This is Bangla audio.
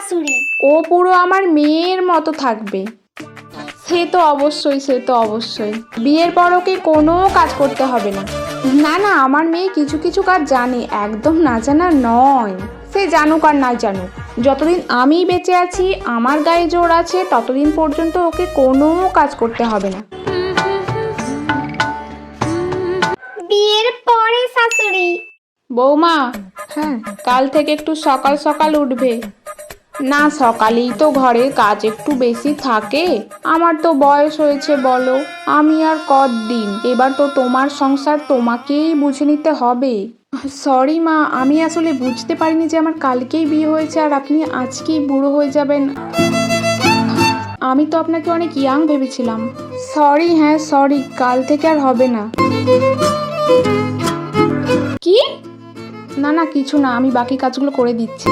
শাশুড়ি। ও পুরো আমার মেয়ের মতো থাকবে। সে তো অবশ্যই। বিয়ের পর ওকে কোনো কাজ করতে হবে না। না না, আমার মেয়ে কিছু কিছু কাজ জানে, একদম না জানা নয়। সে জানুক আর না জানুক, যতদিন আমি বেঁচে আছি, আমার গায়ে জোর আছে, ততদিন পর্যন্ত ওকে কোনো কাজ করতে হবে না। বিয়ের পরে শাশুড়ি। বৌমা, হ্যাঁ, কাল থেকে একটু সকাল সকাল উঠবে। না, সকালেই তো ঘরে কাজ একটু বেশি থাকে। আমার তো বয়স হয়েছে বলো, আমি আর কতদিন, এবার তো তোমার সংসার তোমাকেই বুঝে নিতে হবে। সরি মা, আমি আসলে বুঝতে পারিনি যে আমার কালকেই বিয়ে হয়েছে আর আপনি আজকেই বুড়ো হয়ে যাবেন। আমি তো আপনাকে অনেক ইয়াং ভেবেছিলাম। সরি, হ্যাঁ সরি, কাল থেকে আর হবে না। কি? না না, কিছু না, আমি বাকি কাজগুলো করে দিচ্ছি।